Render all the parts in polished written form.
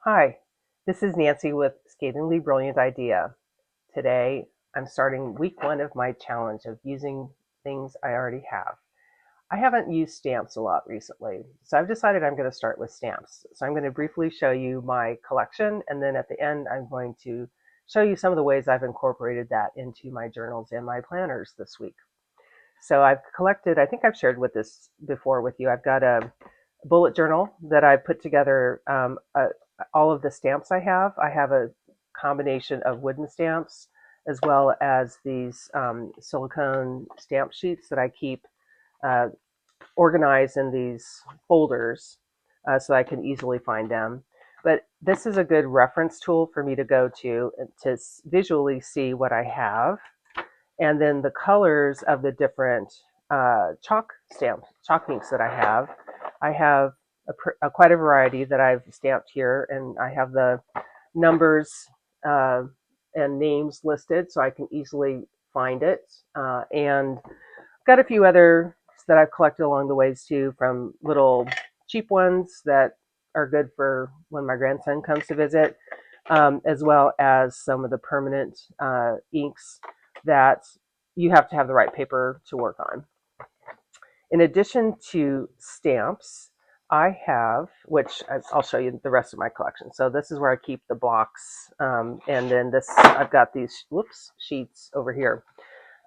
Hi, this is Nancy with Scathingly Brilliant Idea. Today, I'm starting week one of my challenge of using things I already have. I haven't used stamps a lot recently, so I've decided I'm going to start with stamps. So I'm going to briefly show you my collection, and then at the end, I'm going to show you some of the ways I've incorporated that into my journals and my planners this week. So I've collected, I think I've shared with this before with you. I've got a bullet journal that I put together all of the stamps I have. I have a combination of wooden stamps as well as these silicone stamp sheets that I keep uh, organized in these folders so I can easily find them. But this is a good reference tool for me to go to visually see what I have, and then the colors of the different chalk inks that I have. I have quite a variety that I've stamped here, and I have the numbers uh, and names listed so I can easily find it. And got a few others that I've collected along the ways too, from little cheap ones that are good for when my grandson comes to visit, as well as some of the permanent inks that you have to have the right paper to work on. In addition to stamps, I have, which I'll show you the rest of my collection. So this is where I keep the blocks, and then this I've got these sheets over here.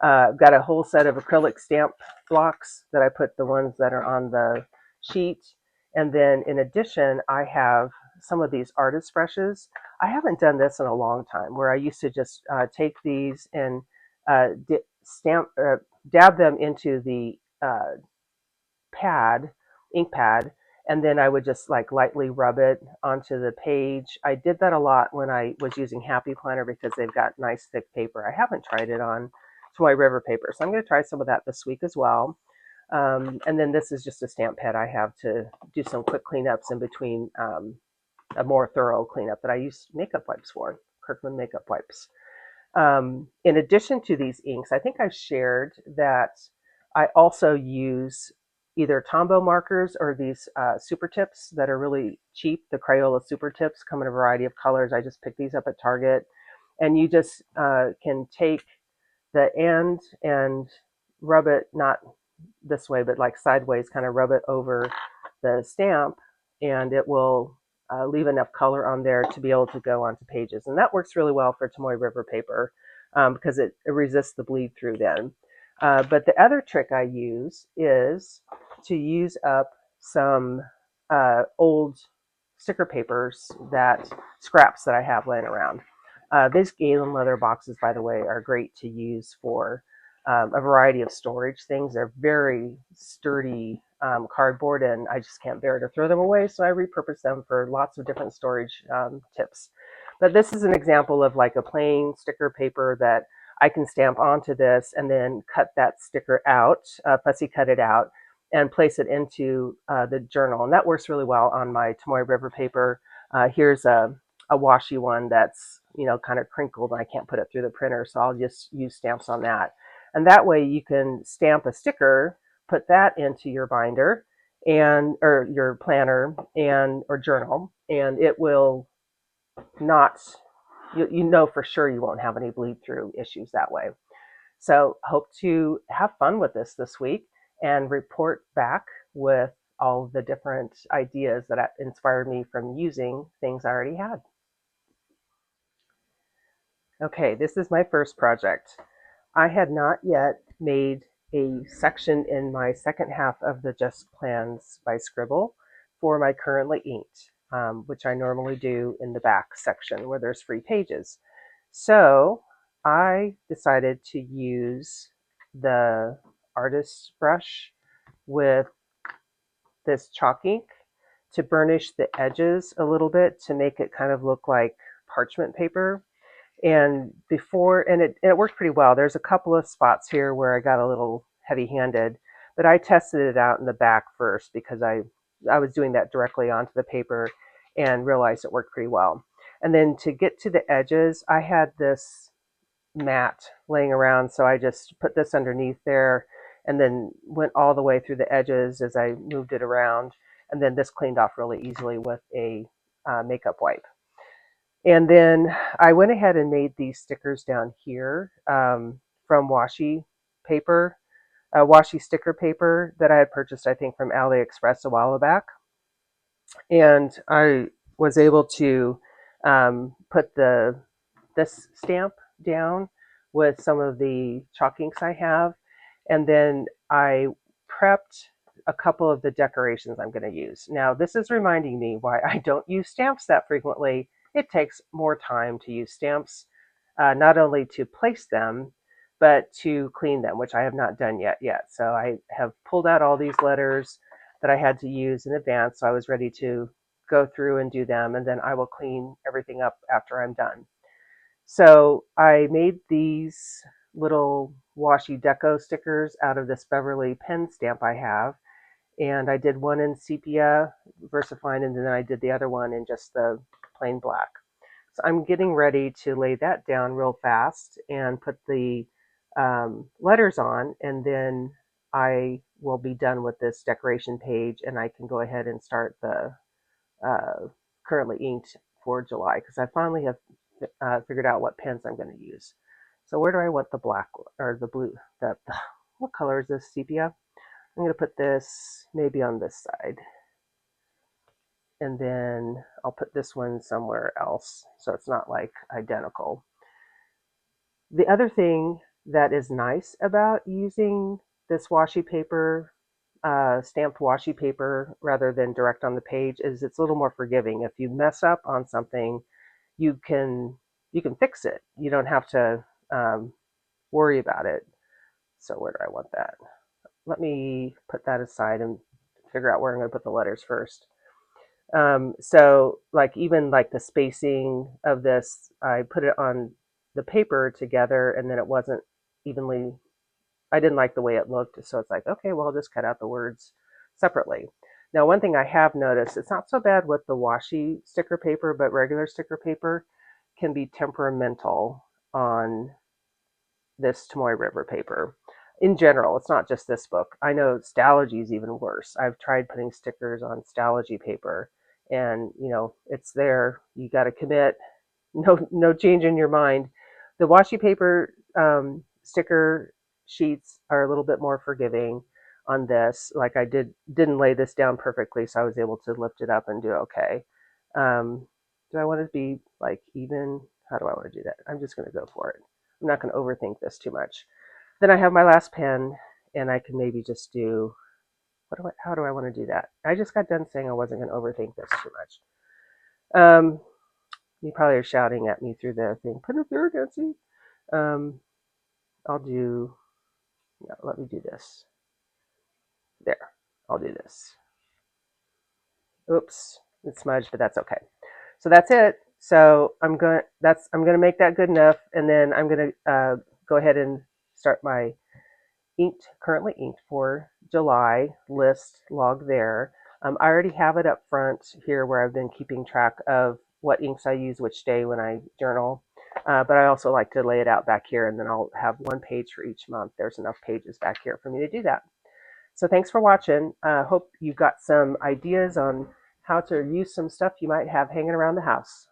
I've got a whole set of acrylic stamp blocks that I put the ones that are on the sheet. And then in addition, I have some of these artist brushes. I haven't done this in a long time, where I used to just take these and dab them into the pad, ink pad, and then I would just like lightly rub it onto the page. I did that a lot when I was using Happy Planner because they've got nice thick paper. I haven't tried it on Tomoe River paper, so I'm going to try some of that this week as well. And then this is just a stamp pad I have to do some quick cleanups in between, a more thorough cleanup that I use makeup wipes for, Kirkland makeup wipes. In addition to these inks, I think I've shared that I also use either Tombow markers or these super tips that are really cheap. The Crayola super tips come in a variety of colors. I just picked these up at Target. And you just can take the end and rub it, not this way, but like sideways, kind of rub it over the stamp, and it will leave enough color on there to be able to go onto pages. And that works really well for Tomoe River paper because it resists the bleed through then. But the other trick I use is to use up some old sticker papers, that scraps that I have laying around. These Galen leather boxes, by the way, are great to use for a variety of storage things. They're very sturdy cardboard, and I just can't bear to throw them away, so I repurpose them for lots of different storage tips. But this is an example of like a plain sticker paper that I can stamp onto this and then cut that sticker out, fussy cut it out, and place it into the journal. And that works really well on my Tomoe River paper. Here's a washy one that's, kind of crinkled and I can't put it through the printer, so I'll just use stamps on that. And that way you can stamp a sticker, put that into your binder and or your planner and or journal, and it will not, you know for sure you won't have any bleed through issues that way. So hope to have fun with this week and report back with all the different ideas that inspired me from using things I already had. Okay, this is my first project. I had not yet made a section in my second half of the Just Plans by Scribble for my currently inked, which I normally do in the back section where there's free pages. So I decided to use the artist's brush with this chalk ink to burnish the edges a little bit to make it kind of look like parchment paper. And it worked pretty well. There's a couple of spots here where I got a little heavy-handed, but I tested it out in the back first because I was doing that directly onto the paper and realized it worked pretty well. And then to get to the edges, I had this mat laying around, so I just put this underneath there and then went all the way through the edges as I moved it around. And then this cleaned off really easily with a makeup wipe. And then I went ahead and made these stickers down here from washi paper, washi sticker paper that I had purchased, I think, from AliExpress a while back. And I was able to put this stamp down with some of the chalk inks I have, and then I prepped a couple of the decorations I'm going to use. Now, this is reminding me why I don't use stamps that frequently. It takes more time to use stamps, not only to place them, but to clean them, which I have not done yet. So I have pulled out all these letters that I had to use in advance, so I was ready to go through and do them, and then I will clean everything up after I'm done. So I made these little washi deco stickers out of this Beverly pen stamp I have, and I did one in sepia VersaFine, and then I did the other one in just the plain black. So I'm getting ready to lay that down real fast and put the letters on, and then I will be done with this decoration page, and I can go ahead and start the uh, currently inked for July, because I finally have figured out what pens I'm going to use. So where do I want the black or the blue? What color is this? Sepia? I'm going to put this maybe on this side. And then I'll put this one somewhere else so it's not like identical. The other thing that is nice about using this washi paper, stamped washi paper, rather than direct on the page is it's a little more forgiving. If you mess up on something, you can fix it. You don't have to worry about it. So where do I want that? Let me put that aside and figure out where I'm going to put the letters first. So like even like the spacing of this, I put it on the paper together, and then it wasn't evenly. I didn't like the way it looked, so it's like, okay, well, I'll just cut out the words separately. Now, one thing I have noticed, it's not so bad with the washi sticker paper, but regular sticker paper can be temperamental on this Tomoe River paper. In general, it's not just this book. I know Stalogy is even worse. I've tried putting stickers on Stalogy paper, and it's there. You got to commit. No change in your mind. The washi paper sticker sheets are a little bit more forgiving on this. Like I didn't lay this down perfectly, so I was able to lift it up and do okay. Do I want to be like even? How do I want to do that? I'm just going to go for it. I'm not going to overthink this too much. Then I have my last pen, and I can maybe just do how do I want to do that? I just got done saying I wasn't going to overthink this too much. You probably are shouting at me through the thing. Put it through, Nancy. Um, I'll do. No, let me do this. There. I'll do this. Oops, it's smudged, but that's okay. So that's it. So I'm gonna make that good enough, and then I'm gonna go ahead and start my currently inked for July list log there. I already have it up front here where I've been keeping track of what inks I use which day when I journal. But I also like to lay it out back here, and then I'll have one page for each month. There's enough pages back here for me to do that. So thanks for watching. Hope you got some ideas on how to use some stuff you might have hanging around the house.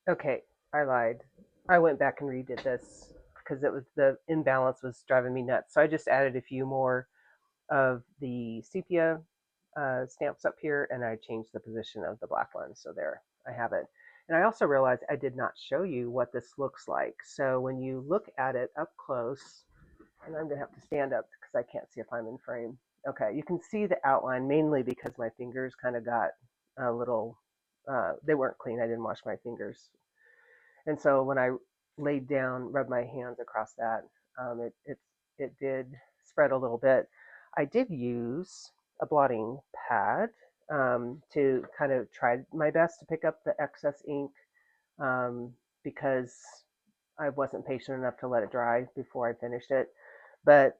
Okay, I lied. I went back and redid this because it was the imbalance was driving me nuts. So I just added a few more of the sepia stamps up here, and I changed the position of the black one. So there, I have it. And I also realized I did not show you what this looks like. So when you look at it up close, and I'm going to have to stand up because I can't see if I'm in frame. Okay, you can see the outline mainly because my fingers kind of got a little, they weren't clean. I didn't wash my fingers. And so when I laid down, rubbed my hands across that, it did spread a little bit. I did use a blotting pad to kind of try my best to pick up the excess ink because I wasn't patient enough to let it dry before I finished it. But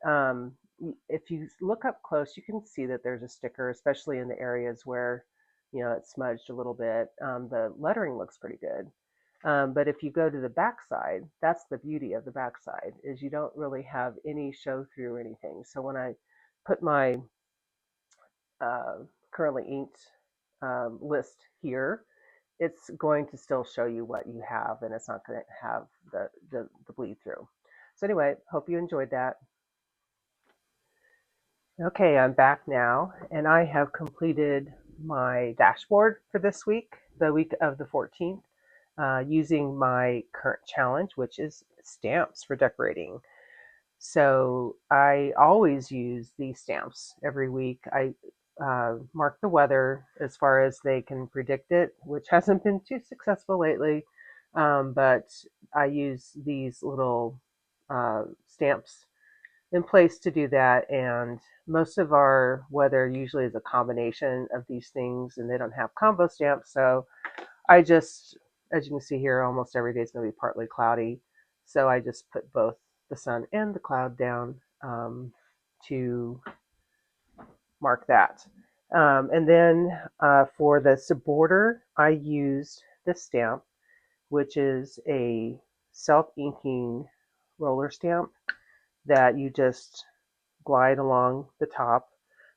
if you look up close, you can see that there's a sticker, especially in the areas where it's smudged a little bit. The lettering looks pretty good. But if you go to the backside, that's the beauty of the backside, is you don't really have any show through or anything. So when I put my currently inked list here, it's going to still show you what you have, and it's not going to have the bleed through. So anyway, hope you enjoyed that. Okay, I'm back now, and I have completed my dashboard for this week, the week of the 14th, using my current challenge, which is stamps for decorating. So I always use these stamps every week. I mark the weather as far as they can predict it, which hasn't been too successful lately. But I use these little stamps in place to do that. And most of our weather usually is a combination of these things, and they don't have combo stamps. So I just, as you can see here, almost every day is going to be partly cloudy. So I just put both the sun and the cloud down to mark that. And then for the border, I used this stamp, which is a self-inking roller stamp that you just glide along the top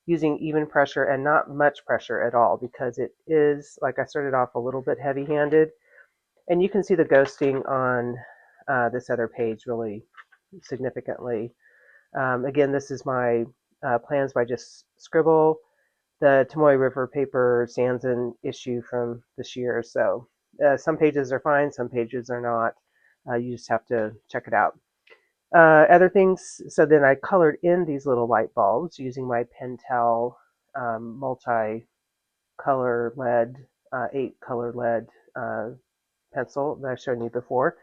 using even pressure and not much pressure at all, because it is, like I started off a little bit heavy-handed. And you can see the ghosting on this other page really significantly. Again, this is my plans by just Scribble, the Tomoe River paper Sanzen issue from this year. So some pages are fine, some pages are not. You just have to check it out. Other things, so then I colored in these little light bulbs using my Pentel multi-color lead, 8-color lead pencil that I've shown you before,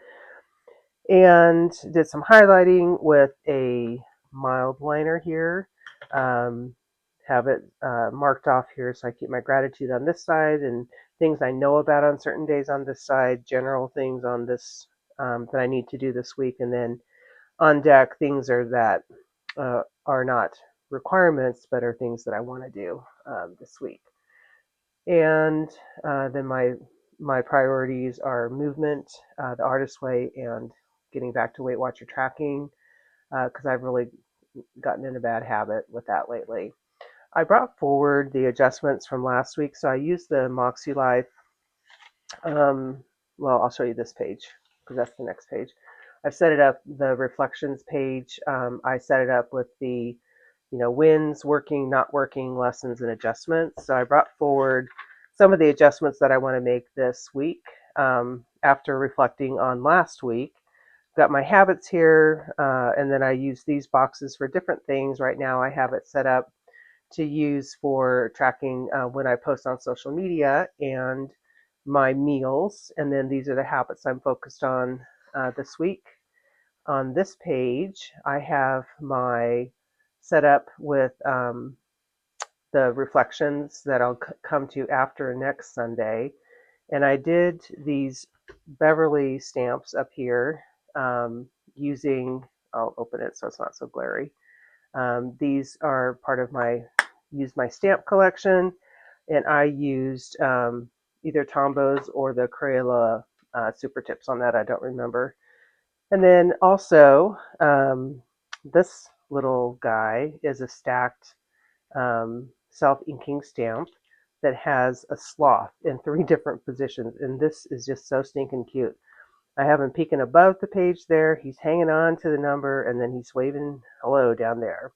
and did some highlighting with a mild liner here. Have it marked off here so I keep my gratitude on this side, and things I know about on certain days on this side, general things on this that I need to do this week, and then on deck things that are not requirements but are things that I want to do this week. And then my priorities are movement, the artist way, and getting back to Weight Watcher tracking, because I've really gotten in a bad habit with that lately. I brought forward the adjustments from last week, so I used the Moxie Life. Well, I'll show you this page because that's the next page. I've set it up, the reflections page. I set it up with the wins, working, not working, lessons, and adjustments. So I brought forward some of the adjustments that I want to make this week after reflecting on last week. Got my habits here, and then I use these boxes for different things. Right now I have it set up to use for tracking when I post on social media and my meals. And then these are the habits I'm focused on this week. On this page, I have my setup with the reflections that I'll come to after next Sunday. And I did these Beverly stamps up here using, I'll open it so it's not so glary. These are part of used my stamp collection, and I used either Tombow's or the Crayola super tips on that. I don't remember. And then also, this little guy is a stacked self-inking stamp that has a sloth in 3 different positions, and this is just so stinking cute. I have him peeking above the page there. He's hanging on to the number, and then he's waving hello down there.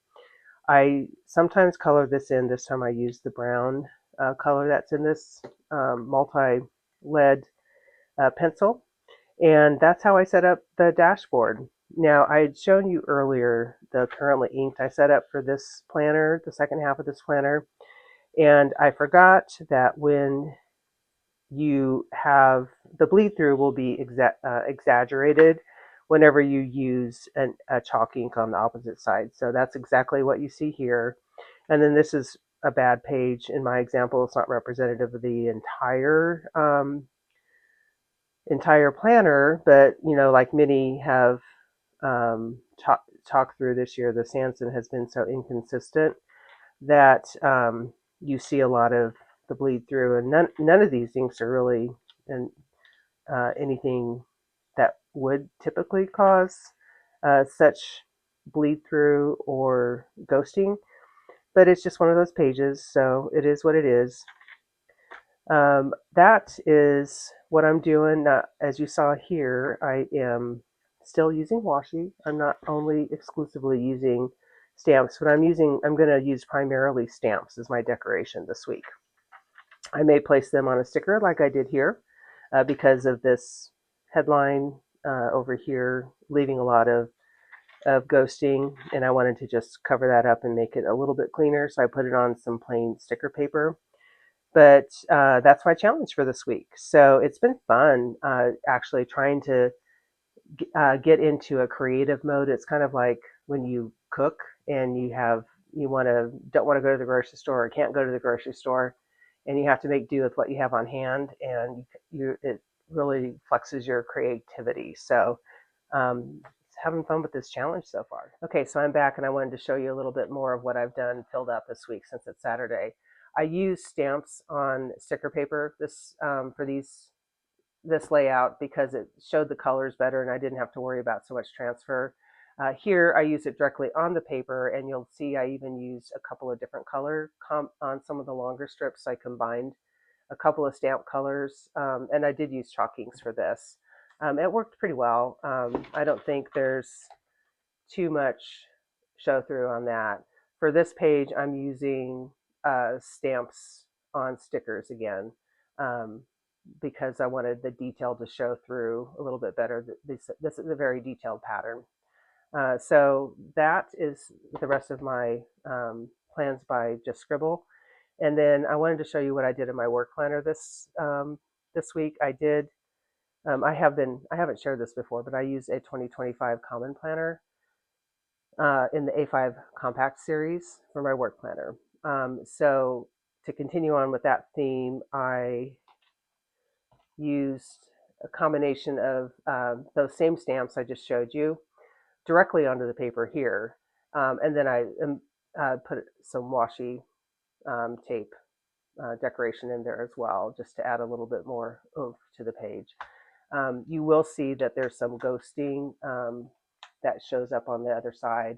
I sometimes color this in. This time I used the brown color that's in this multi-lead pencil. And that's how I set up the dashboard. Now, I had shown you earlier the currently inked I set up for this planner, the second half of this planner. And I forgot that when you have the bleed through will be exaggerated whenever you use a chalk ink on the opposite side. So that's exactly what you see here. And then this is a bad page in my example. It's not representative of the entire planner, but like many have talked through this year, the Sanzen has been so inconsistent that you see a lot of the bleed through, and none of these inks are really in, anything that would typically cause such bleed through or ghosting, but it's just one of those pages, so it is what it is. That is what I'm doing. As you saw here, I am still using washi. I'm not only exclusively using stamps, but I'm going to use primarily stamps as my decoration this week. I may place them on a sticker like I did here because of this headline over here, leaving a lot of ghosting, and I wanted to just cover that up and make it a little bit cleaner. So I put it on some plain sticker paper. But that's my challenge for this week. So it's been fun actually trying to get into a creative mode. It's kind of like when you cook and you don't want to go to the grocery store or can't go to the grocery store, and you have to make do with what you have on hand, and it really flexes your creativity. So having fun with this challenge so far. Okay, so I'm back and I wanted to show you a little bit more of what I've done filled up this week since it's Saturday. I use stamps on sticker paper for this layout because it showed the colors better and I didn't have to worry about so much transfer. Here I use it directly on the paper, and you'll see I even used a couple of different color on some of the longer strips. I combined a couple of stamp colors, and I did use chalk inks for this. It worked pretty well. I don't think there's too much show through on that. For this page, I'm using stamps on stickers again um, because I wanted the detail to show through a little bit better. This is a very detailed pattern. So that is the rest of my plans by just Scribble. And then I wanted to show you what I did in my work planner this week. I haven't shared this before, but I use a 2025 Common Planner in the A5 Compact series for my work planner. So to continue on with that theme, I used a combination of those same stamps I just showed you directly onto the paper here. And then I put some washi tape decoration in there as well, just to add a little bit more oomph to the page. You will see that there's some ghosting that shows up on the other side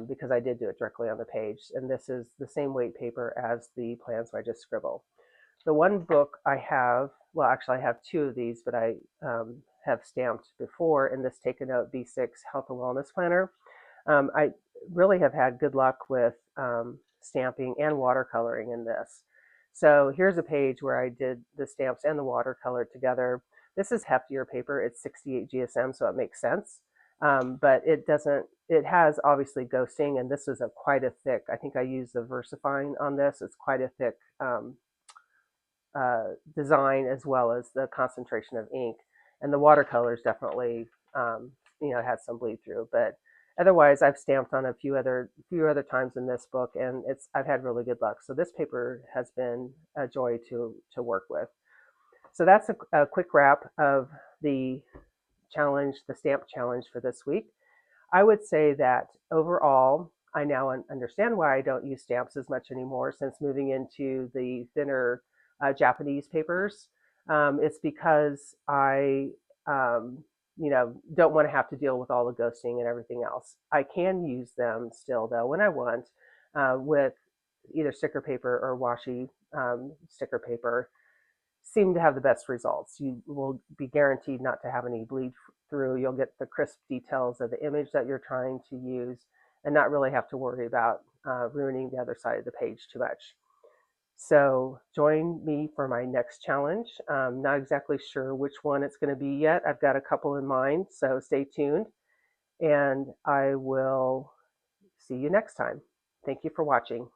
because I did do it directly on the page. And this is the same weight paper as the plans by Just Scribble. The one book I have, well, actually I have two of these, but I have stamped before in this Take a Note B6 Health and Wellness Planner. I really have had good luck with stamping and watercoloring in this. So here's a page where I did the stamps and the watercolor together. This is heftier paper. It's 68 GSM, so it makes sense. But it has obviously ghosting, and this is quite a thick, I think I used the VersaFine on this. It's quite a thick design as well as the concentration of ink. And the watercolors definitely, had some bleed through. But otherwise, I've stamped on a few other times in this book, and I've had really good luck. So this paper has been a joy to work with. So that's a quick wrap of the the stamp challenge for this week. I would say that overall, I now understand why I don't use stamps as much anymore since moving into the thinner Japanese papers. It's because I, don't want to have to deal with all the ghosting and everything else. I can use them still though when I want with either sticker paper or washi sticker paper. Seem to have the best results. You will be guaranteed not to have any bleed through. You'll get the crisp details of the image that you're trying to use and not really have to worry about ruining the other side of the page too much. So join me for my next challenge. Not exactly sure which one it's going to be yet. I've got a couple in mind, so stay tuned. And I will see you next time. Thank you for watching.